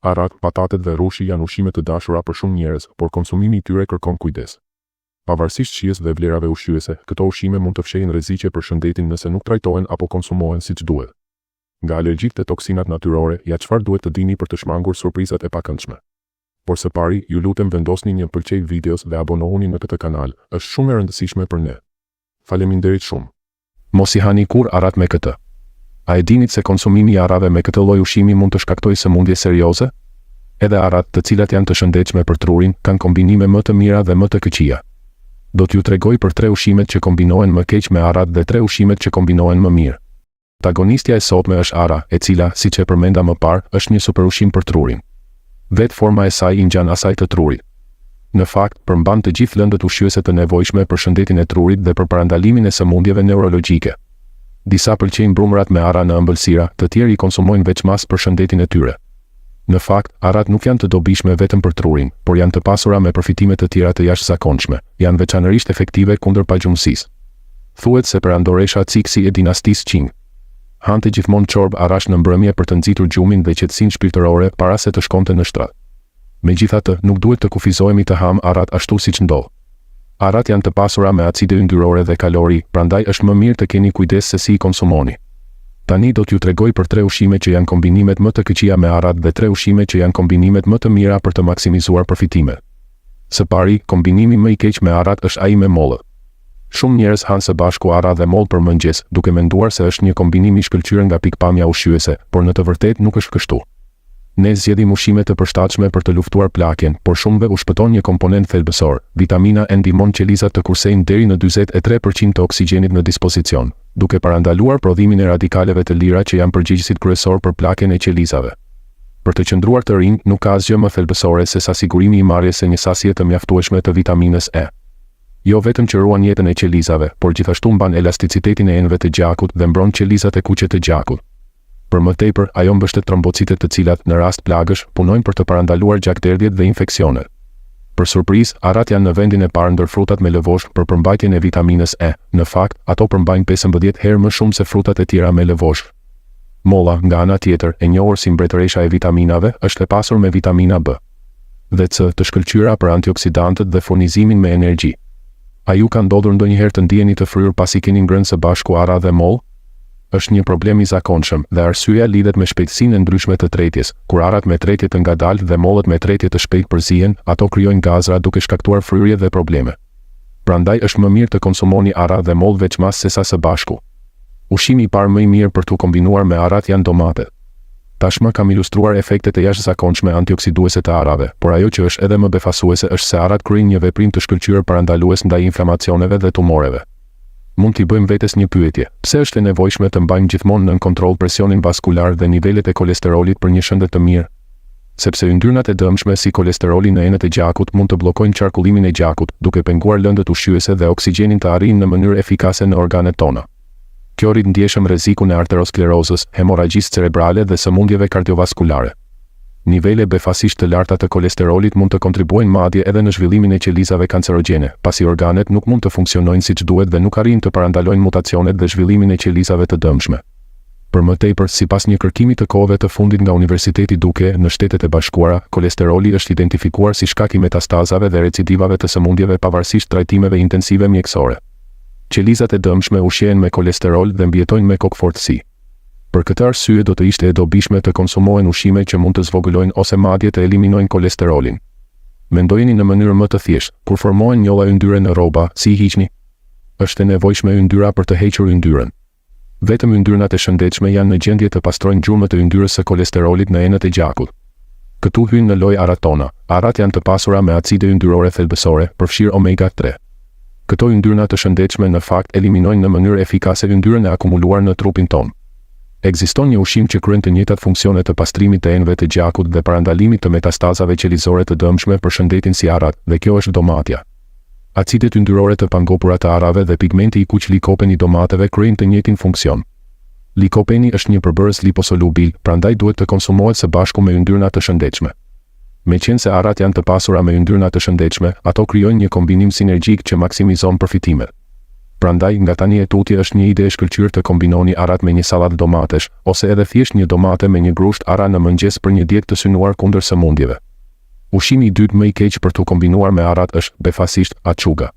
Arat, patatet dhe rushi janë ushqime të dashura për shumë njerëz, por konsumimi i tyre kërkon kujdes. Pavarësisht shijes dhe vlerave ushqyese, këto ushqime mund të fshehin rreziqe për shëndetin nëse nuk trajtohen apo konsumohen siç duhet. Nga alergjitë dhe toksinat natyrore, ja çfarë duhet të dini për të shmangur surprizat e pakëndshme. Por së pari, ju lutem vendosni një pëlqej videos dhe abonohuni në këtë kanal, është shumë e rëndësishme për ne. Faleminderit shumë. Mos i hani kur arat me këtë. A e dinit se konsumimi i arave me këtë lloj ushqimi mund të shkaktojë sëmundje serioze? Edhe arat, të cilat janë të shëndetshme për trurin, kanë kombinime më të mira dhe më të këqija. Do t'ju tregoj për 3 ushqimet që kombinohen më keq me arat dhe 3 ushqimet që kombinohen më mirë. Protagonistja e sotme është ara, e cila, siç e përmenda më parë, është një superushqim për trurin. Vetë forma e saj i ngjan asaj të trurit. Në fakt, përmban të gjithë lëndët ushqyese të nevojshme për shëndetin e trurit dhe për parandalimin e sëmundjeve neurologjike. Disa pëlqejnë brumrat me ara në ëmbëlsira, të tjerë i konsumojnë veçmas për shëndetin e tyre. Në fakt, arat nuk janë të dobishme vetëm për trurin, por janë të pasura me përfitime të tjera të jashtëzakonshme, janë veçanërisht efektive kundër pagjumësisë. Thuhet se perandoresha Cixi e dinastisë Qing hante gjithmonë çorb arash në mbrëmje për të nxitur gjumin dhe qetësinë shpirtërore para se të shkonte në shtrat. Megjithatë, nuk duhet të kufizohemi të ham arat ashtu siç ndodh. Arat janë të pasura me acide yndyrore dhe kalori, prandaj është më mirë të keni kujdes se si i konsumoni. Tani do t'ju tregoj për 3 ushqime që janë kombinimet më të këqija me arat dhe 3 ushqime që janë kombinimet më të mira për të maksimizuar përfitimet. Së pari, kombinimi më i keq me arat është ai me mollë. Shumë njerëz hanë së bashku ara dhe mollë për mëngjes, duke menduar se është një kombinim i shkëlqyer nga pikpamja ushqyese, por në të vërtetë nuk është kështu. Ne zgjedhim ushqime të përshtatshme për të luftuar plakjen, por shumëve u shpëton një komponent thelbësor. Vitamina E ndihmon qelizat të kursejnë deri në 43% të oksigjenit në dispozicion, duke parandaluar prodhimin e radikaleve të lira që janë përgjegjësit kryesor për plakjen e qelizave. Për të qëndruar të rinj, nuk ka asgjë më thelbësore se sa sigurimi i marrjes së një sasije të mjaftueshme të vitaminës E. Jo vetëm që ruan jetën e qelizave, por gjithashtu mban elasticitetin e enëve të gjakut dhe mbron qelizat e kuqe të gjakut. Për më tepër, ajo mbështet trombocitet të cilat, në rast plagësh, punojnë për të parandaluar gjakderdhjet dhe infeksionet. Për surprizë, arat janë në vendin e parë ndër frutat me lëvoshk për përmbajtjen e vitaminës E. Në fakt, ato përmbajnë 15 herë më shumë se frutat e tjera me lëvoshk. Molla, nga ana tjetër, e njohur si mbretëresha e vitaminave, është e pasur me vitamina B dhe C, të shkëlqyera për antioksidantët dhe furnizimin me energji. A ju ka ndodhur ndonjëherë të ndiheni të fryrë pasi keni ngrënë së bashku ara dhe mollë? Është një problem i zakonshëm dhe arsyeja lidhet me shpejtësinë e ndryshme të tretjes. Kur arat me tretje të ngadalë dhe mollët me tretje të shpejtë përzihen, ato krijojnë gazra duke shkaktuar fryrje dhe probleme. Prandaj është më mirë të konsumoni ara dhe mollë veçmas sesa së bashku. Ushqimi i parë më i mirë për tu kombinuar me arat janë domatet. Tashmë kam ilustruar efektet e jashtëzakonshme antioksiduese të arave, por ajo që është edhe më befasuese është se arat kryejnë një veprim të shkëlqyer parandalues ndaj inflamacioneve dhe tumoreve. Mund t'i bëjmë vetes një pyetje: pse është e nevojshme të mbajmë gjithmonë nën kontroll presionin vaskular dhe nivelet e kolesterolit për një shëndet të mirë? Sepse yndyrnat e dëmshme si kolesteroli në enët e gjakut mund të bllokojnë qarkullimin e gjakut, duke penguar lëndët ushqyese dhe oksigjenin të arrijnë në mënyrë efikase në organet tona. Kjo rrit ndjeshëm rrezikun e arterosklerozës, hemorragjisë cerebrale dhe sëmundjeve kardiovaskulare. Nivele befasisht të larta të kolesterolit mund të kontribuojnë madje edhe në zhvillimin e qelizave kancerogjene, pasi organet nuk mund të funksionojnë siç duhet dhe nuk arrijnë të parandalojnë mutacionet dhe zhvillimin e qelizave të dëmshme. Për më tepër, sipas një kërkimi të kohëve të fundit nga Universiteti Duke në Shtetet e Bashkuara, kolesteroli është identifikuar si shkak i metastazave dhe recidivave të sëmundjeve pavarësisht trajtimeve intensive mjekësore. Qelizat e dëmshme ushqehen me kolesterol dhe mbjetojnë me kokfortësi. Për këtë arsye do të ishte e dobishme të konsumohen ushqime që mund të zvogëlojnë ose madje të eliminojnë kolesterolin. Mendojeni në mënyrë më të thjeshtë, kur formohen njolla yndyre në rroba, si i hiqni? Është e nevojshme yndyra për të hequr yndyrën. Vetëm yndyrnat e shëndetshme janë në gjendje të pastrojnë gjurmët e yndyrës së kolesterolit në enët e gjakut. Këtu hyjnë në lojë aratona. Arat janë të pasura me acide yndyrore thelbësore, përfshirë omega 3. Këto yndyrna të shëndetshme në fakt eliminojnë në mënyrë efikase yndyrën e akumuluar në trupin tonë. Ekziston një ushqim që kryen të njëjtat funksione të pastrimit të enëve të gjakut dhe parandalimit të metastazave qelizore të dëmshme për shëndetin si arat, dhe kjo është domatja. Acidet yndyrore të pangopura të arave dhe pigmenti i kuq likopeni i domateve kryejnë të njëjtin funksion. Likopeni është një përbërës liposolubil, prandaj duhet të konsumohet së bashku me yndyrna të shëndetshme. Meqense se arat janë të pasura me yndyrna të shëndetshme, ato krijojnë një kombinim sinergjik që maksimizon përfitimet. Prandaj nga tani e tutje është një ide e shkëlqyer të kombinoni arat me një sallatë domatesh, ose edhe thjesht një domate me një grusht ara në mëngjes për një dietë të synuar kundër sëmundjeve. Ushqimi i dytë më i keq për të kombinuar me arat është befasisht açuga.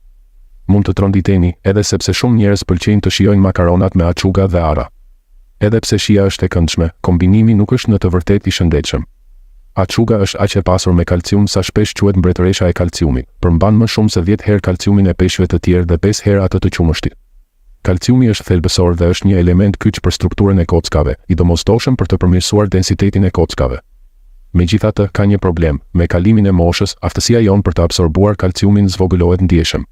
Mund të tronditeni, edhe sepse shumë njerëz pëlqejnë të shijojnë makaronat me açuga dhe ara. Edhe pse shija është e këndshme, kombinimi nuk është në të vërtetë i shëndetshëm. Açuga është aq e pasur me kalcium sa shpesh quhet mbretëresha e kalciumit, përmban më shumë se 10 herë kalciumin e peshqve të tjerë dhe 5 herë atë të qumështit. Kalciumi është thelbësor dhe është një element kyç për strukturën e kockave, i domosdoshëm për të përmirësuar densitetin e kockave. Megjithatë, ka një problem, me kalimin e moshës, aftësia jon për të absorbuar kalciumin zvogëlohet ndjeshëm.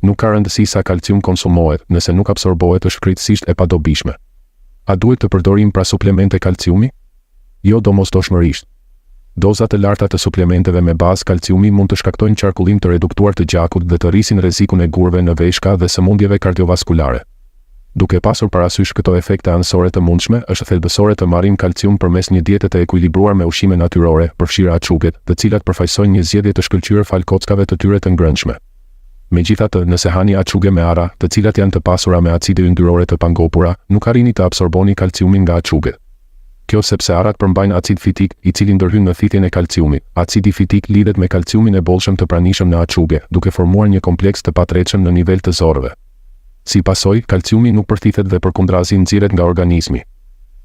Nuk ka rëndësi sa kalcium konsumohet, nëse nuk absorbohet është krejtësisht e padobishme. A duhet të përdorim pra suplemente kalciumi? Jo domosdoshmërisht. Doza të larta të suplementeve me bazë kalciumi mund të shkaktojnë qarkullim të reduktuar të gjakut dhe të rrisin rrezikun e gurve në veshka dhe sëmundjeve kardiovaskulare. Duke pasur parasysh këto efekte anësore të mundshme, është thelbësore të marrim kalcium përmes një diete të ekuilibruar me ushqime natyrore, përfshirë açuget, të cilat përfaqësojnë një zgjedhje të shkëlqyer fal kockave të tyre të ngrënshme. Megjithatë, nëse hani açuge me ara, të cilat janë të pasura me acide yndyrore të pangopura, nuk arrini të absorboni kalciumin nga açuget. Kjo sepse arat përmbajnë acid fitik, i cili ndërhyn në thithjen e kalciumit. Acidi fitik lidhet me kalciumin e bollshëm të pranishëm në açuge, duke formuar një kompleks të patretshëm në nivel të zorëve. Si pasojë, kalciumi nuk përthithet dhe përkundrazi nxirret nga organizmi.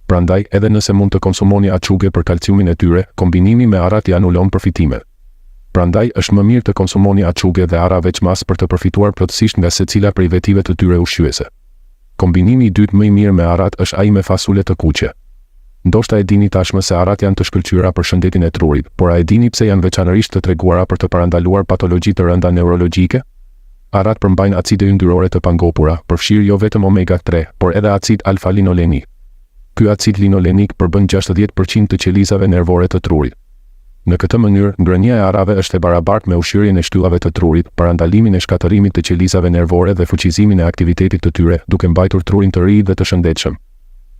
Prandaj, edhe nëse mund të konsumoni açuge për kalciumin e tyre, kombinimi me arat i anulon përfitimet. Prandaj, është më mirë të konsumoni açuge dhe ara veçmas për të përfituar plotësisht nga secila prej vetive të tyre ushqyese. Kombinimi i dytë më i mirë me arat është ai me fasule të kuqe. Ndoshta e dini tashmë se arat janë të shkëlqyera për shëndetin e trurit, por a e dini pse janë veçanërisht të treguara për të parandaluar patologji të rënda neurologjike? Arat përmbajnë acide yndyrore të pangopura, përfshirë jo vetëm omega-3, por edhe acid alfa-linolenik. Ky acid linolenik përbën 60% të qelizave nervore të trurit. Në këtë mënyrë, ngrënia e arave është e barabartë me ushqyrjen e shtyllave të trurit, parandalimin e shkatërimit të qelizave nervore dhe fuqizimin e aktivitetit të tyre, duke mbajtur trurin të ri dhe të shëndetshëm.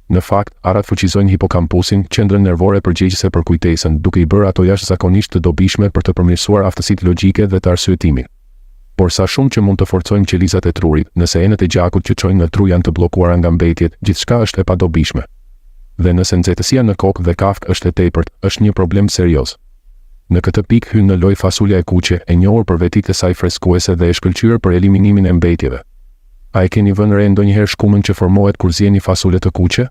Në fakt, arat fuqizojnë hipokampusin, qendrën nervore përgjegjëse për kujtesën, duke i bërë ato jashtëzakonisht të dobishme për të përmirësuar aftësitë logjike dhe të arsyetimit. Por sa shumë që mund të forcojnë qelizat e trurit, nëse enet e gjakut që çojnë në tru janë të bllokuara nga mbetjet, gjithçka është e padobishme. Dhe nëse nxehtësia në kokë dhe kafkë është e tepërt, është një problem serioz. Në këtë pikë hyn në lojë fasulja e kuqe, e njohur për vetitë e saj freskuese dhe e shkëlqyer për eliminimin e mbetjeve. A e keni vënë re ndonjëherë shkumën që formohet kur zieni fasule të kuqe?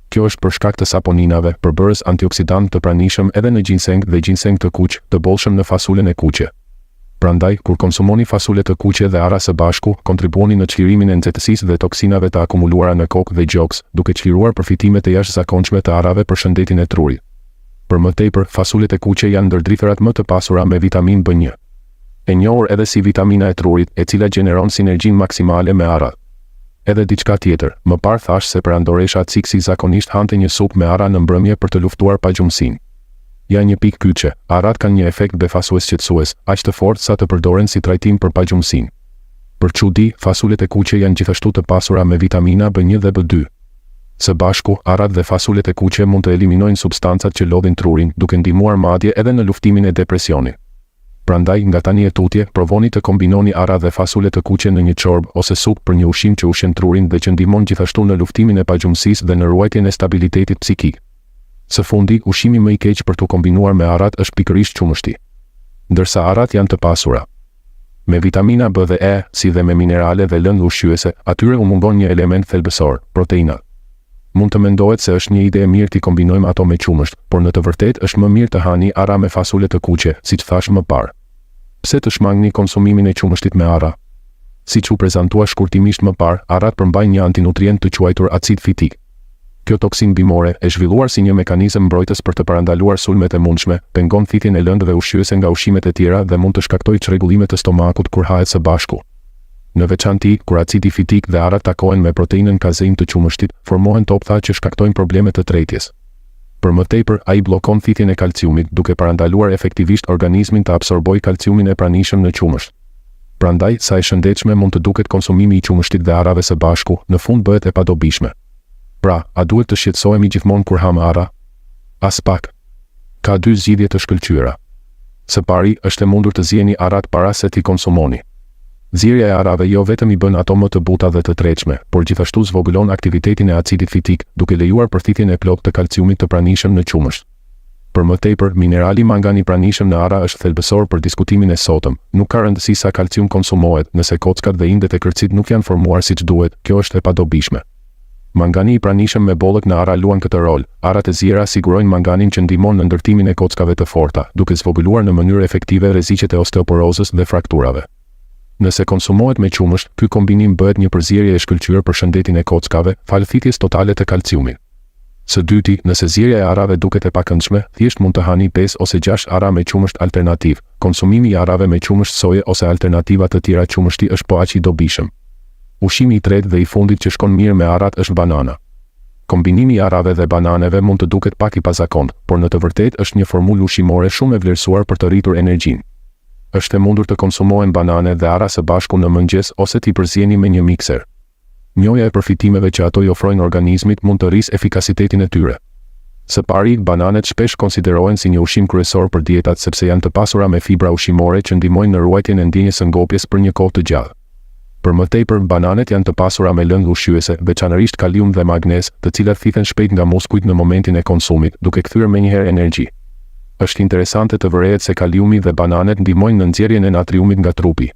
Kjo është për shkak të saponinave, përbërës antioksidant të pranishëm edhe në ginseng dhe ginseng të kuq, të bollshëm në fasulen e kuqe. Prandaj, kur konsumoni fasule të kuqe dhe ara së bashku, kontribuoni në çlirimin e nxehtësisë dhe toksinave të akumuluara në kokë dhe gjoks, duke çliruar përfitimet e jashtëzakonshme të arave për shëndetin e trurit. Për më tepër, fasulet e kuqe janë ndër dritherat më të pasura me vitaminë B1. E njohur edhe si vitamina e trurit, e cila gjeneron sinergjinë maksimale me arat. Edhe diçka tjetër, më parë thash se perandoresha Ciksi zakonisht hante një supë me ara në mbrëmje për të luftuar pagjumsinë. Ja një pikë kyçe, arat kanë një efekt befasues qetësues, aq të fortë sa të përdoren si trajtim për pagjumsinë. Për çudi, fasulet e kuqe janë gjithashtu të pasura me vitamina B1 dhe B2. Së bashku, arat dhe fasulet e kuqe mund të eliminojnë substancat që lodhin trurin, duke ndihmuar madje edhe në luftimin e depresionit. Prandaj, nga tani e tutje, provoni të kombinoni ara dhe fasule të kuqe në një çorbë ose supë për një ushqim që ushqen trurin dhe që ndihmon gjithashtu në luftimin e pagjumësisë dhe në ruajtjen e stabilitetit psikik. Së fundi, ushqimi më i keq për të kombinuar me arat është pikërisht qumështi. Ndërsa arat janë të pasura me vitamina B dhe E, si dhe me minerale dhe lëndë ushqyese, atyre u mungon një element thelbësor, proteinat. Mund të mendohet se është një ide e mirë të kombinojmë ato me qumësht, por në të vërtetë është më mirë të hani ara me fasule të kuqe, siç thash më parë. Pse të shmangni konsumimin e qumështit me ara? Siç u prezantua shkurtimisht më parë, arat përmbajnë një antinutrient të quajtur acid fitik. Kjo toksinë bimore, e zhvilluar si një mekanizëm mbrojtës për të parandaluar sulmet e mundshme, pengon thithjen e lëndëve ushqyese nga ushqimet e tjera dhe mund të shkaktojë çrregullime të stomakut kur hahet së bashku. Në veçanti, kur acidi fitik dhe arat takohen me proteinën kazein të qumështit, formohen toptha që shkaktojnë probleme të tretjes. Për më tepër, ai bllokon thithjen e kalciumit, duke parandaluar efektivisht organizmin të absorbojë kalciumin e pranishëm në qumësht. Prandaj, sa e shëndetshme mund të duket konsumimi i qumështit dhe arave së bashku, në fund bëhet e padobishme. Pra, a duhet të shqetësohemi gjithmonë kur ham ara? As pak. Ka dy zgjidhje të shkëlqyera. Së pari, është e mundur të zieni arat para se t'i konsumoni. Zierja e arave jo vetëm i bën ato më të buta dhe të tretshme, por gjithashtu zvogëlon aktivitetin e acidit fitik, duke lejuar përthithjen e plotë të kalciumit të pranishëm në qumësht. Për më tepër, minerali mangan i pranishëm në ara është thelbësor për diskutimin e sotëm. Nuk ka rëndësi sa kalcium konsumohet, nëse kockat dhe indet e kërcit nuk janë formuar siç duhet, kjo është e padobishme. Mangani i pranishëm me bollëk në ara luan këtë rol. Arat e ziera sigurojnë manganin që ndihmon në ndërtimin e kockave të forta, duke zvogëluar në mënyrë efektive rreziqet e osteoporozës dhe frakturave. Nëse konsumohet me qumësht, ky kombinim bëhet një përzierje e shkëlqyer për shëndetin e kockave, falë thithjes totale të kalciumit. Së dyti, nëse zierja e arave duket e pakëndshme, thjesht mund të hani 5 ose 6 ara me qumësht alternativ. Konsumimi i arave me qumësht soje ose alternativa të tjera qumështi është po aq i dobishëm. Ushqimi i tretë dhe i fundit që shkon mirë me arat është banana. Kombinimi i arave dhe bananeve mund të duket pak i pazakont, por në të vërtetë është një formulë ushqimore shumë e vlerësuar për të rritur energjinë. Është e mundur të konsumohen banane dhe ara së bashku në mëngjes ose t'i përzjeni me një mikser. Njohja e përfitimeve që ato i ofrojnë organizmit mund të rrisë efikasitetin e tyre. Së pari, bananet shpesh konsiderohen si një ushqim kryesor për dietat sepse janë të pasura me fibra ushqimore që ndihmojnë në ruajtjen e ndjenjes së ngopjes për një kohë të gjallë. Për më tepër, bananet janë të pasura me lëndë ushqyese, veçanërisht kalium dhe magnez, të cilat thithen shpejt nga muskujt në momentin e konsumit, duke kthyer menjëherë energji. Është interesante të vërehet se kaliumi dhe bananet ndihmojnë në nxjerrjen e natriumit nga trupi.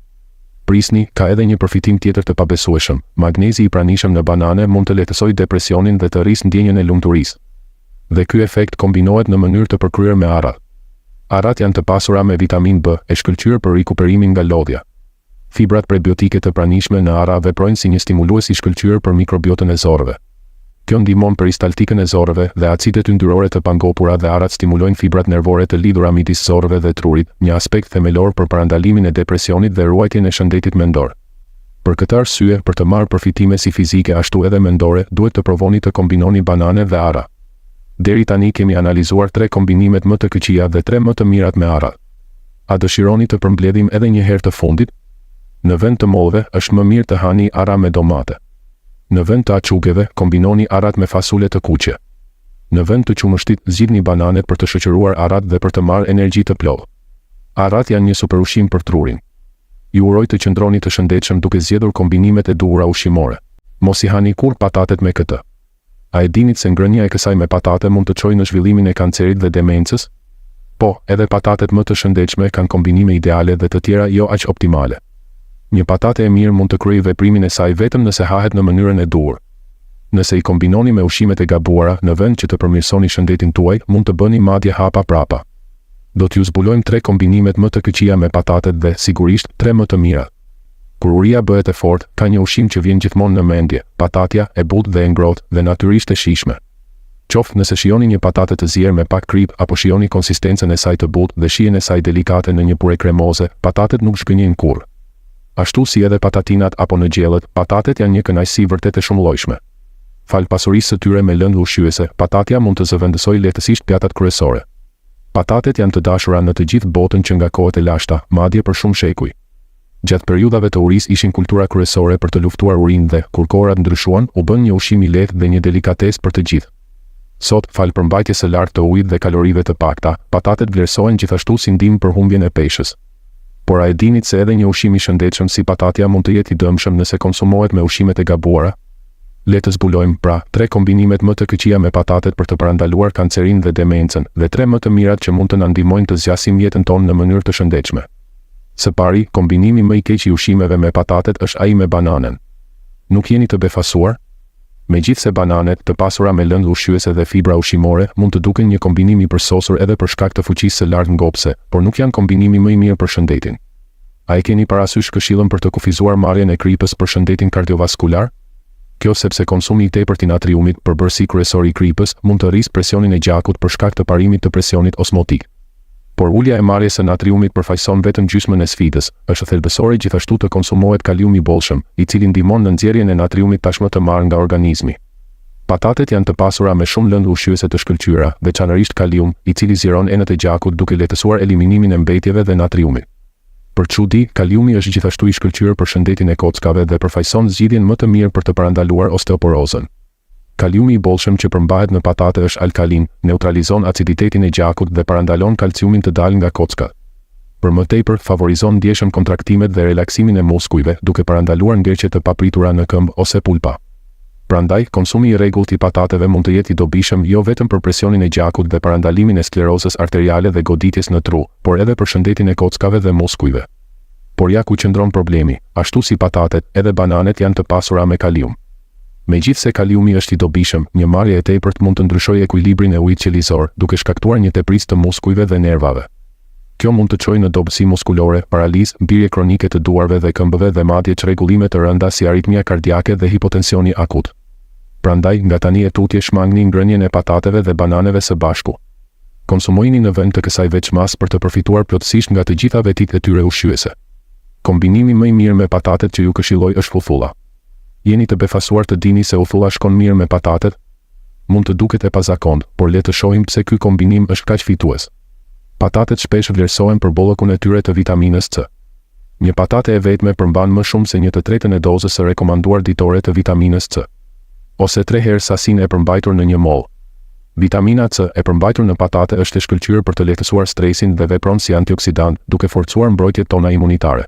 Prisni, ka edhe një përfitim tjetër të pabesueshëm. Magnezi i pranishëm në banane mund të lehtësojë depresionin dhe të rrisë ndjenjen e lumturisë. Dhe ky efekt kombinohet në mënyrë të përkryer me arat. Arat janë të pasura me vitamin B, e shkëlqyer për rikuperimin nga lodhja. Fibrat prebiotike të pranishme në ara veprojnë si një stimulues i shkëlqyer për mikrobiotën e zorrëve. Kjo ndihmon peristaltikën e zorrëve dhe acidet yndyrore të pangopura dhe arat stimulojnë fibrat nervore të lidhura midis zorrëve dhe trurit, një aspekt themelor për parandalimin e depresionit dhe ruajtjen e shëndetit mendor. Për këtë arsye, për të marrë përfitime si fizike ashtu edhe mendore, duhet të provoni të kombinoni banane dhe ara. Deri tani kemi analizuar 3 kombinimet më të këqija dhe 3 më të mirat me ara. A dëshironi të përmbledhim edhe një herë të fundit? Në vend të mollëve, është më mirë të hani ara me domate. Në vend të açugeve, kombinoni arat me fasule të kuqe. Në vend të qumështit, zgjidhni bananet për të shoqëruar arat dhe për të marrë energji të plotë. Arat janë një superushqim për trurin. Ju uroj të qëndroni të shëndetshëm duke zgjedhur kombinimet e duhura ushqimore. Mos i hani kurrë patatet me këtë. A e dinit se ngrënia e kësaj me patate mund të çojë në zhvillimin e kancerit dhe demencës? Po, edhe patatet më të shëndetshme kanë kombinime ideale dhe të tjera jo aq optimale. Një patate e mirë mund të kryejë veprimin e saj vetëm nëse hahet në mënyrën e duhur. Nëse i kombinoni me ushqimet e gabuara, në vend që të përmirësoni shëndetin tuaj, mund të bëni madje hapa prapa. Do t'ju zbulojmë 3 kombinimet më të këqija me patatet dhe, sigurisht, 3 më të mira. Kur uria bëhet e fortë, ka një ushqim që vjen gjithmonë në mendje, patatja e butë dhe e ngrohtë dhe natyrisht e shijshme. Qoftë nëse shijoni një patate të zier me pak krip apo shijoni konsistencën e saj të butë dhe shijen e saj delikate në një pure kremoze, patatet nuk shkënjejnë kurrë. Ashtu si edhe patatinat apo në gjellët, patatet janë një kënaqësi vërtet e shumëllojshme. Fal pasurisë së tyre me lëndë ushqyese, patatja mund të zëvendësojë lehtësisht pjatat kryesore. Patatet janë të dashura në të gjithë botën që nga kohët e lashta, madje për shumë shekuj. Gjatë periudhave të urisë ishin kultura kryesore për të luftuar urinë dhe, kur kohërat ndryshuan, u bën një ushqim i lehtë dhe një delikatesë për të gjithë. Sot, fal përmbajtjes së lartë të ujit dhe kalorive të pakta, patatet vlerësohen gjithashtu si ndihmë për humbjen e peshës. Por a e dinit se edhe një ushqim i shëndetshëm si patatja mund të jetë i dëmshëm nëse konsumohet me ushqimet e gabuara? Le të zbulojmë pra 3 kombinimet më të këqija me patatet për të parandaluar kancerinë dhe demencën dhe 3 më të mirat që mund të na ndihmojnë të zgjasim jetën tonë në mënyrë të shëndetshme. Së pari, kombinimi më i keq i ushqimeve me patatet është ai me bananën. Nuk jeni të befasuar? Megjithse bananet, të pasura me lëndë ushqyese dhe fibra ushqimore, mund të duken një kombinim i përsosur edhe për shkak të fuqisë së lartë ngopse, por nuk janë kombinimi më i mirë për shëndetin. A e keni parasysh këshillën për të kufizuar marrjen e kripës për shëndetin kardiovaskular? Kjo sepse konsumi i tepërt i natriumit, përbërësi kryesor i kripës, mund të rrisë presionin e gjakut për shkak të parimit të presionit osmotik. Por ulja e marrjes së natriumit përfaqëson vetëm gjysmën e sfidës. Është thelbësore gjithashtu të konsumohet kalium i bollshëm, i cili ndihmon në nxjerrjen e natriumit tashmë të marrë nga organizmi. Patatet janë të pasura me shumë lëndë ushqyese të shkëlqyera, veçanërisht kalium, i cili zgjeron enët e gjakut duke lehtësuar eliminimin e mbetjeve dhe natriumit. Për çudi, kaliumi është gjithashtu i shkëlqyer për shëndetin e kockave dhe përfaqëson zgjidhjen më të mirë për të parandaluar osteoporozën. Kaliumi i bollshëm që përmbahet në patate është alkalin, neutralizon aciditetin e gjakut dhe parandalon kalciumin të dalë nga kockat. Për më tepër, favorizon ndjeshëm kontraktimet dhe relaksimin e muskujve, duke parandaluar ngerqje të papritura në këmbë ose pulpa. Prandaj, konsumi i rregullt i patateve mund të jetë i dobishëm jo vetëm për presionin e gjakut dhe parandalimin e sklerozës arteriale dhe goditjes në tru, por edhe për shëndetin e kockave dhe muskujve. Por ja ku qëndron problemi, ashtu si patatet, edhe bananet janë të pasura me kalium. Megjithse kaliumi është i dobishëm, një marrje e tepërt mund të ndryshojë ekuilibrin e ujit qelizor, duke shkaktuar një teprisje të muskujve dhe nervave. Kjo mund të çojë në dobësi muskulore, paralizë, mbirje kronike të duarve dhe këmbëve dhe madje çrregullime të rënda si aritmia kardiake dhe hipotensioni akut. Prandaj, nga tani e tutje shmangni ngrënien e patateve dhe bananeve së bashku. Konsumojini në vend të kësaj veçmas për të përfituar plotësisht nga të gjitha vetit e tyre ushqyese. Kombinimi më i mirë me patatet që ju këshilloj është ufulla. Jeni të befasuar të dini se ufulla shkon mirë me patatet? Mund të duket e pazakont, por le të shohim pse ky kombinim është kaq fitues. Patatet shpesh vlerësohen për bollëkun e tyre të vitaminës C. Një patate e vetme përmban më shumë se 1/3 e dozës së rekomanduar ditore të vitaminës C, ose 3 herë sasinë e përmbajtur në një mollë. Vitamina C e përmbajtur në patate është e shkëlqyer për të lehtësuar stresin dhe vepron si antioksidant, duke forcuar mbrojtjet tona imunitare.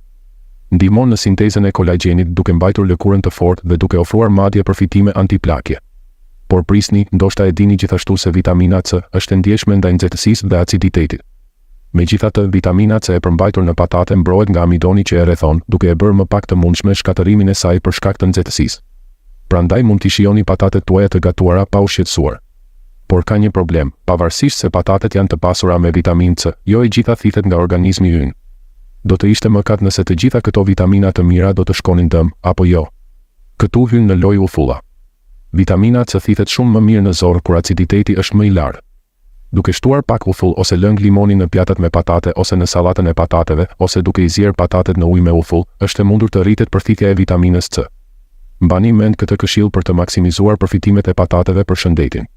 Ndihmon në sintezën e kolagjenit duke mbajtur lëkurën të fortë dhe duke ofruar madje përfitime antiplakje. Por prisni, ndoshta e dini gjithashtu se vitamina C është e ndjeshme ndaj nxehtësisë dhe aciditetit. Megjithatë, vitamina C e përmbajtur në patate mbrohet nga amidoni që e rrethon, duke e bërë më pak të mundshme shkatërimin e saj për shkak të nxehtësisë. Prandaj mund t'i shijoni patatet tuaja të gatuara pa u shqetësuar. Por ka një problem, pavarësisht se patatet janë të pasura me vitaminë C, jo e gjitha thithet nga organizmi ynë. Do të ishte mëkat nëse të gjitha këto vitamina të mira do të shkonin dëm, apo jo. Këtu hyn në lojë ufulla. Vitamina C thithet shumë më mirë në zorë kur aciditeti është më i lartë. Duke shtuar pak ufull ose lëng limoni në pjatat me patate ose në sallatën e patateve, ose duke i zier patatet në ujë me ufull, është e mundur të rritet përthithja e vitaminës C. Mbani mend këtë këshill për të maksimizuar përfitimet e patateve për shëndetin.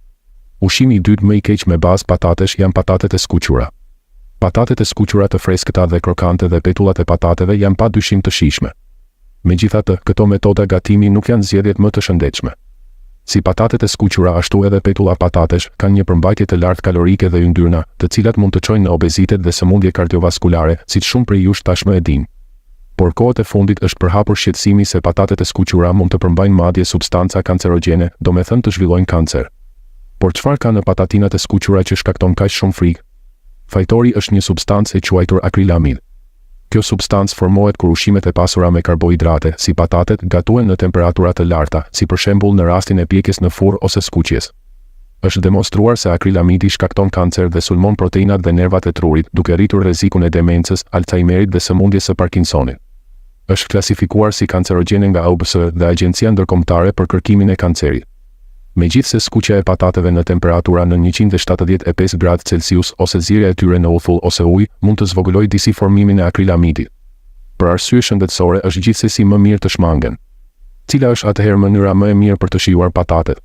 Ushqimi i dytë më i keq me bazë patatesh janë patatet e skuqura. Patatet e skuqura të freskëta dhe krokante dhe petullat e patateve janë padyshim të shijshme. Megjithatë, këto metoda gatimi nuk janë zgjedhjet më të shëndetshme. Si patatet e skuqura ashtu edhe petulla patatesh kanë një përmbajtje të lartë kalorike dhe yndyrna, të cilat mund të çojnë në obezitet dhe sëmundje kardiovaskulare, siç shumë prej jush tashmë e dinë. Por kohët e fundit është përhapur shqetësimi se patatet e skuqura mund të përmbajnë madje substanca kancerogjene, domethënë të zhvillojnë kancer. Por çfarë ka në patatinat e skuqura që shkakton kaq shumë frikë? Fajtori është një substancë e quajtur akrilamid. Kjo substancë formohet kur ushqimet e pasura me karbohidrate, si patatet, gatuhen në temperatura të larta, si për shembull në rastin e pjekjes në furrë ose skuqjes. Është demonstruar se akrilamidi shkakton kancer dhe sulmon proteinat dhe nervat e trurit, duke rritur rrezikun e demencës, Alzheimerit dhe sëmundjes së Parkinsonit. Është klasifikuar si kancerogjene nga OBS dhe Agjencia Ndërkombëtare për Kërkimin e Kancerit. Megjithse skuqja e patateve në temperatura në 175 gradë Celsius ose zierja e tyre në ufull ose ujë mund të zvogëlojë disi formimin e akrilamidit. Për arsye shëndetësore është gjithsesi më mirë të shmangen. Cila është atëherë mënyra më e mirë për të shijuar patatet?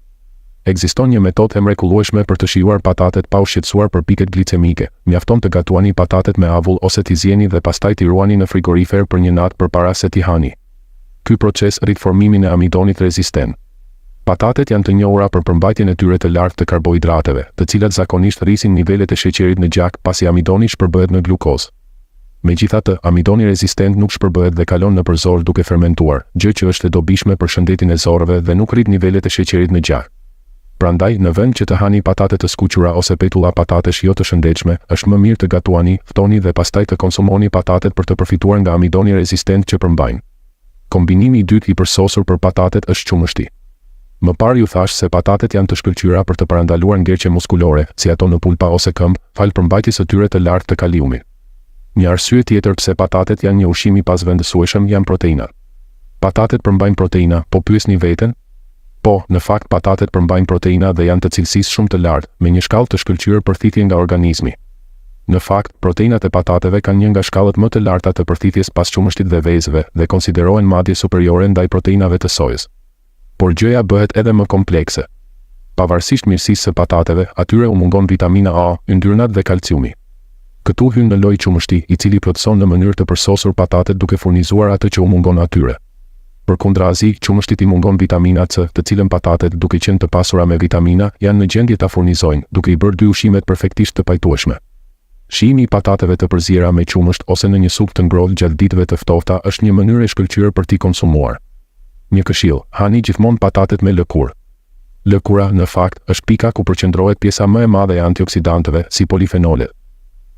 Ekziston një metodë e mrekullueshme për të shijuar patatet pa u shqetësuar për piket glicemike. Mjafton të gatuani patatet me avull ose t'i zjeni dhe pastaj t'i ruani në frigorifer për një natë përpara se t'i hani. Ky proces rrit formimin e amidonit rezistent. Patatet janë të njohura për përmbajtjen e tyre të lartë të karbohidrateve, të cilat zakonisht rrisin nivelet e sheqerit në gjak pasi amidoni shpërbëhet në glukozë. Megjithatë, amidoni rezistent nuk shpërbëhet dhe kalon nëpër zorë duke fermentuar, gjë që është e dobishme për shëndetin e zorëve dhe nuk rrit nivelet e sheqerit në gjak. Prandaj, në vend që të hani patate të skuqura ose petulla patatesh jo të shëndetshme, është më mirë të gatuani, ftoni dhe pastaj të konsumoni patatet për të përfituar nga amidoni rezistent që përmbajnë. Kombinimi i dytë i përsosur për patatet është qumështi. Më parë ju thash se patatet janë të shkëlqyera për të parandaluar ngerqje muskulore, si ato në pulpa ose këmbë, falë përmbajtjes së tyre të lartë të kaliumit. Një arsye tjetër pse patatet janë një ushqim i pasvendësueshëm janë proteinat. Patatet përmbajnë proteina, po pyesni veten? Po, në fakt patatet përmbajnë proteina dhe janë të cilësisë shumë të lartë, me një shkallë të shkëlqyer përthithje nga organizmi. Në fakt, proteinat e patateve kanë një nga shkallët më të larta të përthithjes pas qumështit dhe vezëve dhe konsiderohen madje superiore ndaj proteinave të sojës. Por gjëja bëhet edhe më komplekse. Pavarësisht mirësisë së patateve, atyre u mungon vitamina A, yndyrnat dhe kalciumi. Këtu hyn në lojë qumështi, i cili plotëson në mënyrë të përsosur patatet duke furnizuar atë që u mungon atyre. Përkundrazi, qumështit i mungon vitamina C, të cilën patatet, duke qenë të pasura me vitamina, janë në gjendje ta furnizojnë, duke i bërë dy ushqimet perfektisht të pajtueshme. Shijimi i patateve të përziera me qumësht ose në një supë të ngrohtë gjatë ditëve të ftohta është një mënyrë e shkëlqyer për t'i konsumuar. Një këshill: hani gjithmonë patatet me lëkurë. Lëkura, në fakt, është pika ku përqendrohet pjesa më e madhe e antioksidantëve, si polifenolet.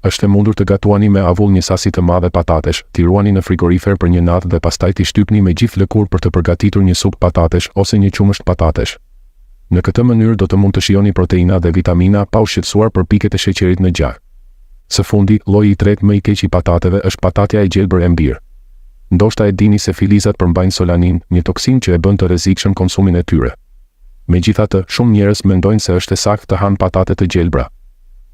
Është e mundur të gatuani me avull një sasi të madhe patatesh, t'i ruani në frigorifer për një natë dhe pastaj t'i shtypni me gjithë lëkurë për të përgatitur një supë patatesh ose një qumësht patatesh. Në këtë mënyrë do të mund të shijoni proteina dhe vitamina pa u shqetësuar për piket e sheqerit në gjak. Së fundi, lloji i tretë më i keq i patateve është patatja e gjelbër e mbirë. Ndoshta e dini se filizat përmbajnë solanin, një toksinë që e bën të rrezikshëm konsumin e tyre. Megjithatë, shumë njerëz mendojnë se është e saktë të hanë patate të gjelbra.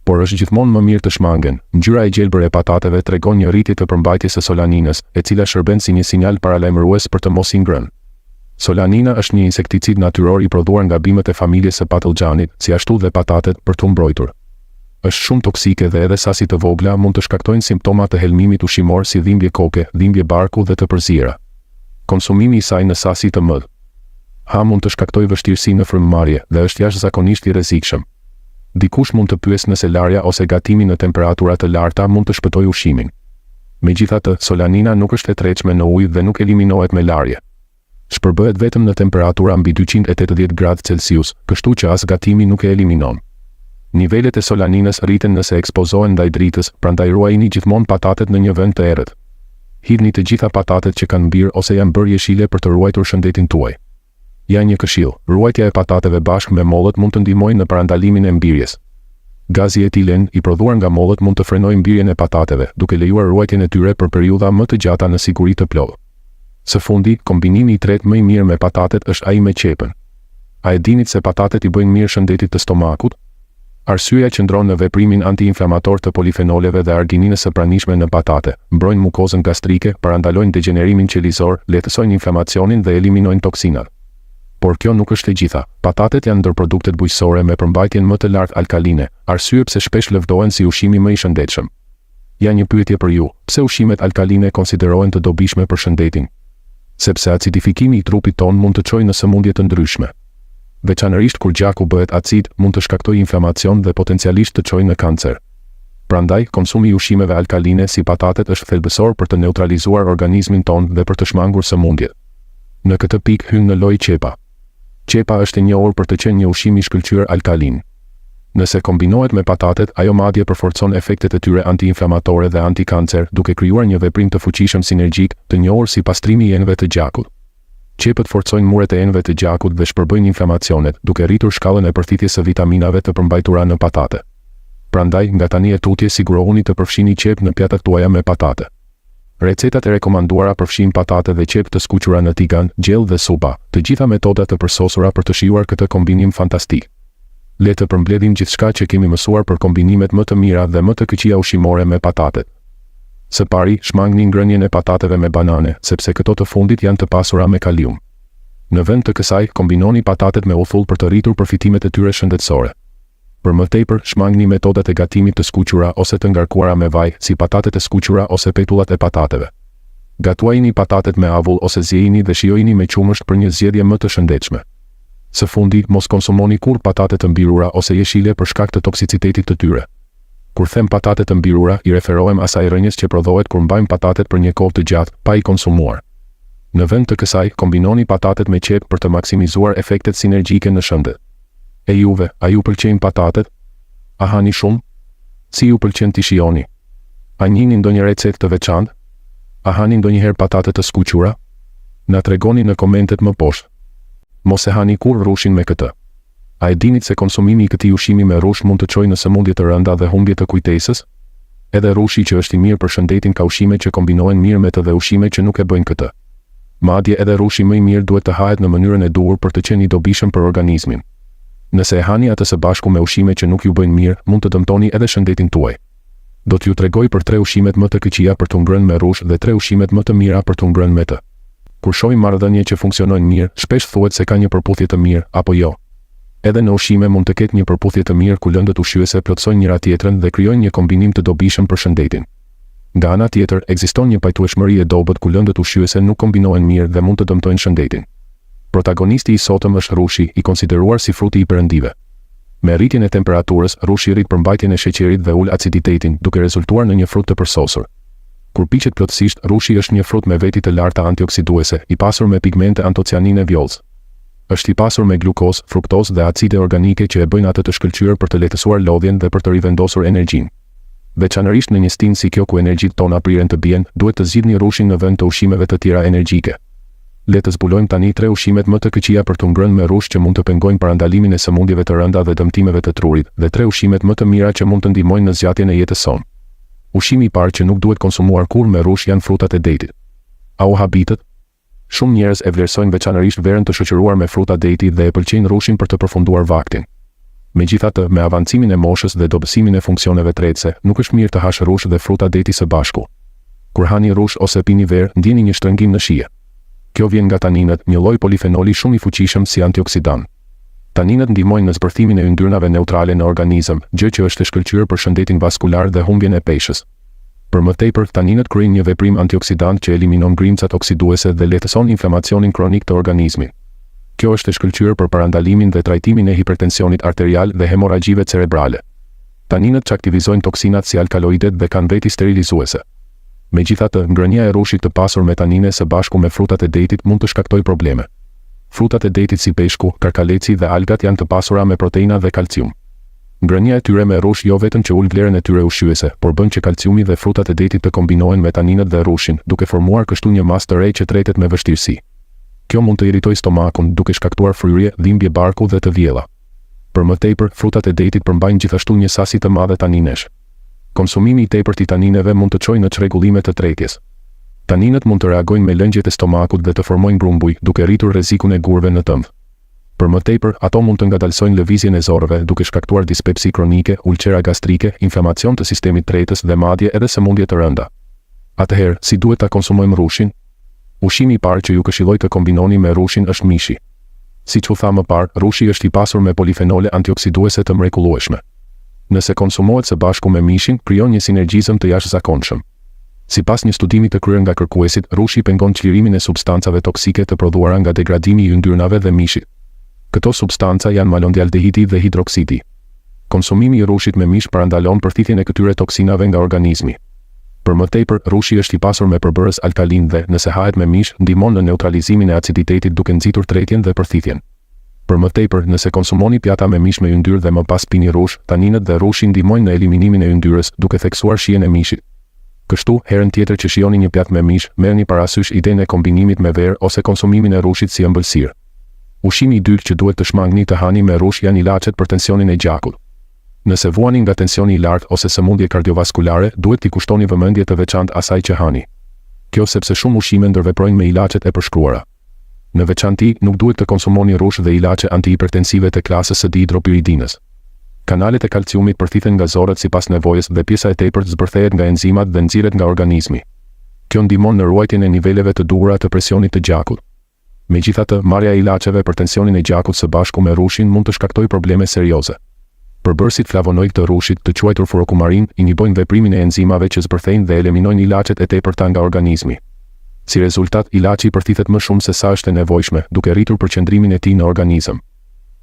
Por është gjithmonë më mirë të shmangen. Ngjyra e gjelbër e patateve tregon një rritje të përmbajtjes së solaninës, e cila shërben si një sinjal paralajmërues për të mos i ngrënë. Solanina është një insekticid natyror i prodhuar nga bimët e familjes së patëllxhanit, si ashtu dhe patatet, për t'u mbrojtur. Është shumë toksike dhe edhe sasi të vogla mund të shkaktojnë simptoma të helmimit ushqimor si dhimbje koke, dhimbje barku dhe të përziera. Konsumimi i saj në sasi të mëdha mund të shkaktojë vështirësi në frymëmarrje dhe është jashtëzakonisht i rrezikshëm. Dikush mund të pyesë nëse larja ose gatimi në temperatura të larta mund të shpëtojë ushqimin. Megjithatë, solanina nuk është e tretshme në ujë dhe nuk eliminohet me larje. Shpërbëhet vetëm në temperatura mbi 280 gradë Celsius, kështu që as gatimi nuk e eliminon. Nivelet e solaninës rriten nëse ekspozohen ndaj dritës, prandaj ruajini gjithmonë patatet në një vend të errët. Hidhni të gjitha patatet që kanë mbirë ose janë bërë jeshile për të ruajtur shëndetin tuaj. Ja një këshill: ruajtja e patateve bashkë me mollët mund të ndihmojë në parandalimin e mbirjes. Gazi etilen i prodhuar nga mollët mund të frenojë mbirjen e patateve, duke lejuar ruajtjen e tyre për periudha më të gjata në siguri të plotë. Së fundi, kombinimi i tretë më i mirë me patatet është ai me qepën. A e dinit se patatet i bëjnë mirë shëndetit të stomakut? Arsyeja qëndron në veprimin antiinflamator të polifenoleve dhe argininës së pranishme në patate, mbrojnë mukozën gastrike, parandalojnë degenerimin qelizor, lehtësojnë inflamacionin dhe eliminojnë toksinat. Por kjo nuk është e gjitha. Patatet janë ndër produktet bujqësore me përmbajtjen më të lartë alkaline, arsye pse shpesh lëvdohen si ushqimi më i shëndetshëm. Ja një pyetje për ju: pse ushqimet alkaline konsiderohen të dobishme për shëndetin? Sepse acidifikimi i trupit ton mund të çojë në sëmundje të ndryshme. Veçanërisht kur gjaku bëhet acid, mund të shkaktojë inflamacion dhe potencialisht të çojë në kancer. Prandaj, konsumi i ushqimeve alkaline si patatet është thelbësor për të neutralizuar organizmin ton dhe për të shmangur sëmundjet. Në këtë pikë hyn në lojë qepa. Qepa është e njohur për të qenë një ushqim i shkëlqyer alkalin. Nëse kombinohet me patatet, ajo madje përforcon efektet e tyre antiinflamatore dhe antikancer, duke krijuar një veprim të fuqishëm sinergjik, të njohur si pastrimi i enëve të gjakut. Qepët forcojnë muret e enëve të gjakut dhe shpërbëjnë inflamacionet, duke rritur shkallën e përthithjes së vitaminave të përmbajtura në patate. Prandaj, nga tani e tutje sigurohuni të përfshini qep në pjatat tuaja me patate. Recetat e rekomanduara përfshin patate dhe qep të skuqura në tigan, gjell dhe supa, të gjitha metodat të përsosura për të shijuar këtë kombinim fantastik. Le të përmbledhim gjithçka që kemi mësuar për kombinimet më të mira dhe më të këqija ushqimore me patatet. Së pari, shmangni ngrënien e patateve me banane, sepse këto të fundit janë të pasura me kalium. Në vend të kësaj, kombinoni patatet me uthull për të rritur përfitimet e tyre shëndetësore. Për më tepër, shmangni metodat e gatimit të skuqura ose të ngarkuara me vaj, si patatet e skuqura ose petullat e patateve. Gatuajini patatet me avull ose zjejini dhe shijojini me qumësht për një zgjedhje më të shëndetshme. Së fundi, mos konsumoni kurrë patate të mbirura ose jeshile për shkak të toksicitetit të tyre. Kur them patate të mbirura, i referohem asaj rënjes që prodhohet kur mbajmë patatet për një kohë të gjatë pa i konsumuar. Në vend të kësaj, kombinoni patatet me qep për të maksimizuar efektet sinergjike në shëndet. E juve, a ju pëlqejnë patatet? A hani shumë? Si ju pëlqen t'i shijoni? A njihni ndonjë recetë të veçantë? A hani ndonjëherë patate të skuqura? Na tregoni në komentet më poshtë. Mos e hani kurrë rushin me këtë. A e dinit se konsumimi i këtij ushqimi me rush mund të çojë në sëmundje të rënda dhe humbje të kujtesës? Edhe rushi që është i mirë për shëndetin ka ushqime që kombinohen mirë me të dhe ushqime që nuk e bëjnë këtë. Madje edhe rushi më i mirë duhet të hahet në mënyrën e duhur për të qenë i dobishëm për organizmin. Nëse e hani atë së bashku me ushqime që nuk ju bëjnë mirë, mund të dëmtoni edhe shëndetin tuaj. Do t'ju tregoj për 3 ushqimet më të këqija për t'u ngrënë me rush dhe 3 ushqimet më të mira për t'u ngrënë me të. Kur shohim marrëdhënie që funksionojnë mirë, shpesh thuhet se ka një përputhje të mirë apo jo. Edhe në ushqime mund të ketë një përputhje të mirë ku lëndët ushqyese plotësojnë njëra tjetrën dhe krijojnë një kombinim të dobishëm për shëndetin. Nga ana tjetër, ekziston një pajtueshmëri e dobët ku lëndët ushqyese nuk kombinohen mirë dhe mund të dëmtojnë shëndetin. Protagonisti i sotëm është rushi, i konsideruar si fruti i perëndive. Me rritjen e temperaturës, rushi rrit përmbajtjen e sheqerit dhe ul aciditetin, duke rezultuar në një frut të përsosur. Kur piqet plotësisht, rushi është një frut me veti të larta antioksiduese, i pasur me pigmente antocianine vjollës. Është i pasur me glukosë, fruktozë dhe acide organike që e bëjnë atë të shkëlqyer për të lehtësuar lodhjen dhe për të rivendosur energjinë. Veçanërisht në një stinë si kjo ku energjitë tona priren të bien, duhet të zgjidhni rushin në vend të ushqimeve të tjera energjike. Le të zbulojmë tani 3 ushqimet më të këqija për të ngrënë me rush që mund të pengojnë parandalimin e sëmundjeve të rënda dhe dëmtimeve të trurit, dhe 3 ushqimet më të mira që mund të ndihmojnë në zgjatjen e jetës sonë. Ushqimi i parë që nuk duhet konsumuar kurrë me rush janë frutat e detit. A u habitët? Shumë njerëz e vlerësojnë veçanërisht verën të shoqëruar me fruta deti dhe e pëlqejnë rushin për të përfunduar vaktin. Megjithatë, me avancimin e moshës dhe dobësimin e funksioneve tretëse, nuk është mirë të hash rush dhe fruta deti së bashku. Kur hani rush ose pini verë, ndjeni një shtrëngim në shije. Kjo vjen nga taninët, një lloj polifenoli shumë i fuqishëm si antioksidant. Taninët ndihmojnë në zbërthimin e yndyrnave neutrale në organizëm, gjë që është e shkëlqyer për shëndetin vaskular dhe humbjen e peshës. Për më tepër, taninët kryejnë një veprim antioksidant që eliminon grimcat oksiduese dhe lehtëson inflamacionin kronik të organizmit. Kjo është e shkëlqyer për parandalimin dhe trajtimin e hipertensionit arterial dhe hemoragjive cerebrale. Taninët që aktivizojnë toksinat si alkaloidet dhe kanë veti sterilizuese. Megjithatë, ngrënia e rushit të pasur me tanine së bashku me frutat e detit mund të shkaktojë probleme. Frutat e detit si peshku, karkaleci dhe algat janë të pasura me proteina dhe kalcium. Ngrënia e tyre me rush jo vetëm që ul vlerën e tyre ushqyese, por bën që kalciumi dhe frutat e detit të kombinohen me taninët dhe rushin, duke formuar kështu një masë të re që tretet me vështirësi. Kjo mund të irritojë stomakun, duke shkaktuar fryrje, dhimbje barku dhe të vjella. Për më tepër, frutat e detit përmbajnë gjithashtu një sasi të madhe taninesh. Konsumimi i tepërt i tanineve mund të çojë në çrregullime të tretjes. Taninët mund të reagojnë me lëngjet e stomakut dhe të formojnë grumbuj, duke rritur rrezikun e gurëve në tëmbë. Për më tepër, ato mund të ngadalsojnë lëvizjen e zorreve, duke shkaktuar dispepsi kronike, ulqera gastrike, inflamacion të sistemit tretës dhe madje edhe sëmundje të rënda. Atëherë, si duhet ta konsumojmë rushin? Ushqimi i parë që ju këshilloj të kombinoni me rushin është mishi. Siç u tha më parë, rushi është i pasur me polifenole antioksiduese të mrekullueshme. Nëse konsumohet së bashku me mishin, krijon një sinergjizëm të jashtëzakonshëm. Sipas një studimi të kryer nga kërkuesit, rushi pengon çlirimin e substancave toksike të prodhuara nga degradimi i yndyrnave dhe mishit. Këto substanca janë malondialdehidi dhe hidroksidi. Konsumimi i rushit me mish parandalon përthithjen e këtyre toksinave nga organizmi. Për më tepër, rushi është i pasur me përbërës alkalin dhe, nëse hahet me mish, ndihmon në neutralizimin e aciditetit duke nxitur tretjen dhe përthithjen. Për më tepër, nëse konsumoni pjata me mish me yndyrë dhe më pas pini rush, taninët dhe rushi ndihmojnë në eliminimin e yndyrës, duke theksuar shijen e mishit. Kështu, herën tjetër që shijoni një pjatë me mish, merrni parasysh idenë e kombinimit me verë ose konsumimin e rushit si ëmbëlsirë. Ushqimi i dytë që duhet të shmangni të hani me rush janë ilaçet për tensionin e gjakut. Nëse vuani nga tensioni i lartë ose sëmundje kardiovaskulare, duhet t'i kushtoni vëmendje të veçantë asaj që hani. Kjo sepse shumë ushqime ndërveprojnë me ilaçet e përshkruara. Në veçanti, nuk duhet të konsumoni rush dhe ilaçe antihipertensive të klasës së dihidropiridinës. Kanalet e kalciumit përthithen nga zorët sipas nevojës dhe pjesa e tepërt zbërthehet nga enzimat dhe nxirret nga organizmi. Kjo ndihmon në ruajtjen e niveleve të duhura të presionit të gjakut. Megjithatë, marrja e ilaçeve për tensionin e gjakut së bashku me rushin mund të shkaktojë probleme serioze. Përbërësit flavonoid të rushit, të quajtur furokumarin, inhibojnë veprimin e enzimave që zbërthejnë dhe eliminojnë ilaçet e tepërta nga organizmi. Si rezultat, ilaçi përthithet më shumë se sa është e nevojshme, duke rritur përqendrimin e tij në organizëm.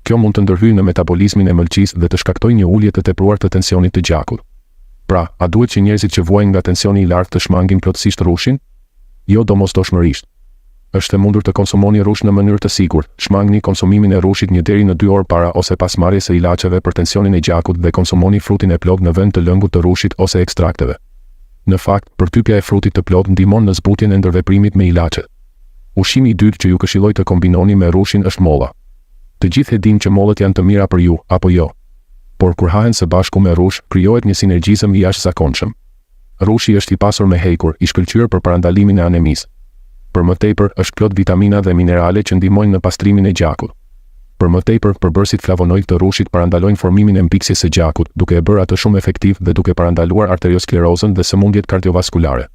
Kjo mund të ndërhyjë në metabolizmin e mëlçisë dhe të shkaktojë një ulje të tepruar të tensionit të gjakut. Pra, a duhet që njerëzit që vuajnë nga tensioni i lartë të shmangin plotësisht rushin? Jo domosdoshmërisht. Është e mundur të konsumoni rush në mënyrë të sigurt. Shmangni konsumimin e rushit 1 deri në 2 orë para ose pas marrjes së ilaçeve për tensionin e gjakut dhe konsumoni frutin e plot në vend të lëngut të rushit ose ekstrakteve. Në fakt, përtypja e frutit të plot ndihmon në zbutjen e ndërveprimit me ilaçet. Ushqimi i dytë që ju këshilloj të kombinoni me rushin është molla. Të gjithë e dinë që mollet janë të mira për ju, apo jo? Por kur hahen së bashku me rush, krijohet një sinergjizëm i jashtëzakonshëm. Rushi është i pasur me hekur, i shkëlqyer për parandalimin e anemisë. Për më tepër, është plot vitamina dhe minerale që ndihmojnë në pastrimin e gjakut. Për më tepër, përbërësit flavonoid të rushit parandalojnë formimin e mbiksjes së gjakut, duke e bërë atë shumë efektiv dhe duke parandaluar arteriosklerozën dhe sëmundjet kardiovaskulare.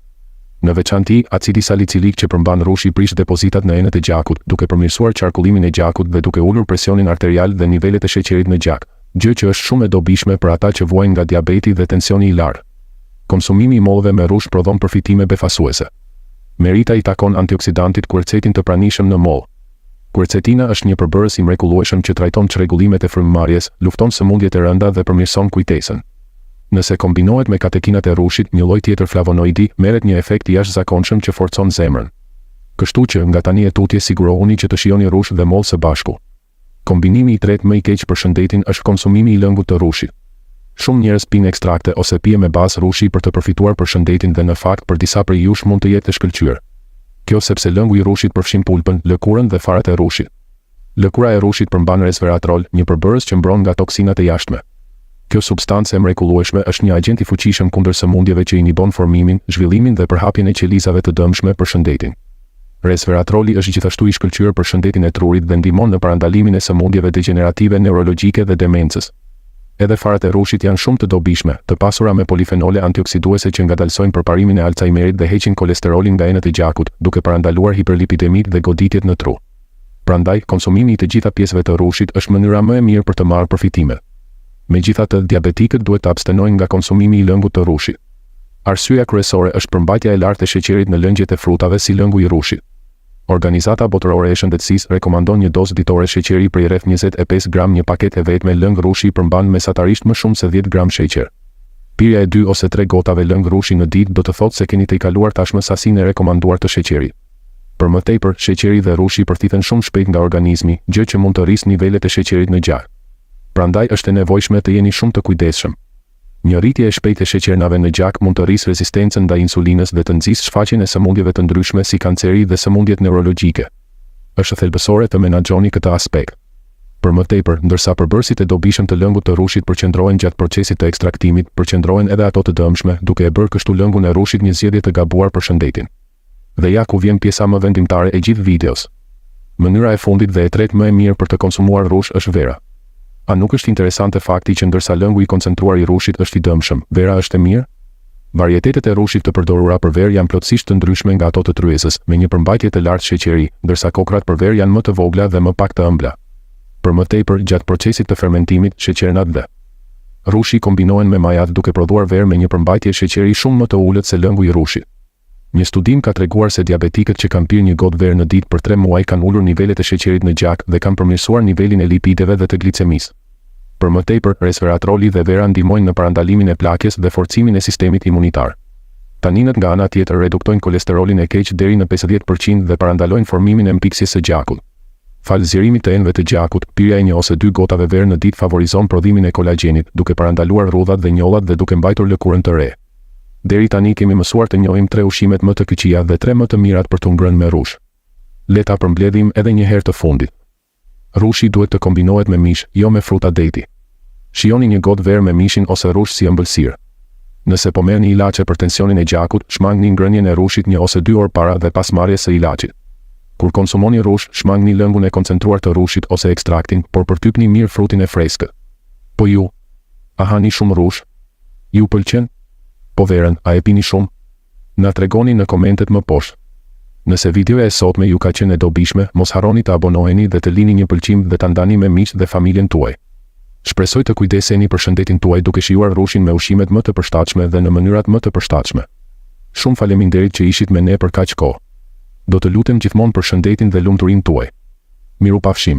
Në veçanti, acidi salicilik që përmban rushi prish depozitat në enet e gjakut, duke përmirësuar qarkullimin e gjakut dhe duke ulur presionin arterial dhe nivelet e sheqerit në gjak, gjë që është shumë e dobishme për ata që vuajnë nga diabeti dhe tensioni i lartë. Konsumimi i mollëve me rush prodhon përfitime befasuese. Merita i takon antioksidantit quercetin të pranishëm në mollë. Quercetina është një përbërës i mrekullueshëm që trajton çrregullimet e frymëmarrjes, lufton sëmundjet e rënda dhe përmirëson kujtesën. Nëse kombinohet me katekinat e rushit, një lloj tjetër flavonoidi, merret një efekt i jashtëzakonshëm që forcon zemrën. Kështu që nga tani e tutje sigurohuni që të shijoni rush dhe mollë së bashku. Kombinimi i tretë më i keq për shëndetin është konsumimi i lëngut të rushit. Shumë njerëz pinë ekstrakte ose pije me bazë rushi për të përfituar për shëndetin dhe në fakt për disa prej jush mund të jetë të shkëlqyer. Kjo sepse lëngu i rushit përfshin pulpën, lëkurën dhe farat e rushit. Lëkura e rushit përmban resveratrol, një përbërës që mbron nga toksinat e jashtme. Kjo substancë e mrekullueshme është një agent i fuqishëm kundër sëmundjeve që inhibon formimin, zhvillimin dhe përhapjen e qelizave të dëmshme për shëndetin. Resveratroli është gjithashtu i shkëlqyer për shëndetin e trurit dhe ndihmon në parandalimin e sëmundjeve degenerative neurologjike dhe demencës. Edhe farat e rushit janë shumë të dobishme, të pasura me polifenole antioksiduese që ngadalsojnë përparimin e Alzheimerit dhe heqin kolesterolin nga enët e gjakut, duke parandaluar hiperlipidemitë dhe goditjet në tru. Prandaj, konsumimi i të gjitha pjesëve të rushit është mënyra më e mirë për të marrë përfitime. Megjithatë, diabetikët duhet të abstenojnë nga konsumimi i lëngut të rushit. Arsyeja kryesore është përmbajtja e lartë e sheqerit në lëngjet e frutave si lëngu i rushit. Organizata Botërore e Shëndetësisë rekomandon një dozë ditore sheqeri prej rreth 25 gram. Një paketë e vetme lëng rushi përmban mesatarisht më shumë se 10 gram sheqer. Pirja e 2 ose 3 gotave lëng rushi në ditë do të thotë se keni të kaluar tashmë sasinë e rekomanduar të sheqerit. Për më tepër, sheqeri dhe rushi përthithen shumë shpejt nga organizmi, gjë që mund të rrisë nivelet e sheqerit në gjak. Prandaj është e nevojshme të jeni shumë të kujdesshëm. Një rritje e shpejtë e sheqernave në gjak mund të rrisë rezistencën ndaj insulinës dhe të nxjisë shfaqjen e sëmundjeve të ndryshme si kanceri dhe sëmundjet neurologjike. Është thelbësore të menaxhoni këtë aspekt. Për më tepër, ndërsa përbërësit e dobishëm të lëngut të rushit përqendrohen gjatë procesit të ekstraktimit, përqendrohen edhe ato të dëmshme, duke e bërë kështu lëngun e rushit një zgjedhje të gabuar për shëndetin. Dhe ja ku vjen pjesa më vendimtare e gjithë videos. Mënyra e fundit dhe e tretë më e mirë për të konsumuar rush është vera. A nuk është interesante fakti që ndërsa lëngu i koncentruar i rushit është i dëmshëm, vera është e mirë? Varietetet e rushit të përdorura për verë janë plotësisht të ndryshme nga ato të tryezës, me një përmbajtje të lartë sheqeri, ndërsa kokrat për verë janë më të vogla dhe më pak të ëmbla. Për më tepër, gjatë procesit të fermentimit, sheqernat dhe rushi kombinohen me majat duke prodhuar verë me një përmbajtje sheqeri shumë më të ulët se lëngu i rushit. Një studim ka treguar se diabetikët që kanë pirë një gotë verë në ditë për 3 muaj kanë ulur nivelet e sheqerit në gjak dhe kanë përmirësuar nivelin e lipideve dhe të glicemisë. Për më tepër, resveratroli dhe vera ndihmojnë në parandalimin e plakjes dhe forcimin e sistemit imunitar. Taninët nga ana tjetër reduktojnë kolesterolin e keq deri në 50% dhe parandalojnë formimin e mpiksjes së gjakut. Falë zgjerimit të enëve të gjakut, pirja e 1 ose 2 gotave verë në ditë favorizon prodhimin e kolagjenit, duke parandaluar rrudhat dhe njollat dhe duke mbajtur lëkurën të re. Deri tani kemi mësuar të njohim 3 ushqimet më të këqija dhe 3 më të mirat për të ngrënë me rush. Le ta përmbledhim edhe një herë të fundit. Rushi duhet të kombinohet me mish, jo me fruta deti. Shijoni një gotë verë me mishin ose rush si ëmbëlsirë. Nëse po merrni ilaçe për tensionin e gjakut, shmangni ngrënien e rushit 1 ose 2 orë para dhe pas marrjes së ilaçit. Kur konsumoni rush, shmangni lëngun e koncentruar të rushit ose ekstraktin, por përtypni mirë frutin e freskët. Po ju, a hani shumë rush? Ju pëlqen? Po verën, a e pini shumë? Na tregoni në komentet më poshtë. Nëse videoja e sotme ju ka qenë e dobishme, mos harroni të abonoheni dhe të lini një pëlqim dhe ta ndani me miq dhe familjen tuaj. Shpresoj të kujdeseni për shëndetin tuaj duke shijuar rushin me ushqimet më të përshtatshme dhe në mënyrat më të përshtatshme. Shumë faleminderit që ishit me ne për kaq kohë. Do të lutem gjithmonë për shëndetin dhe lumturinë tuaj. Mirupafshim.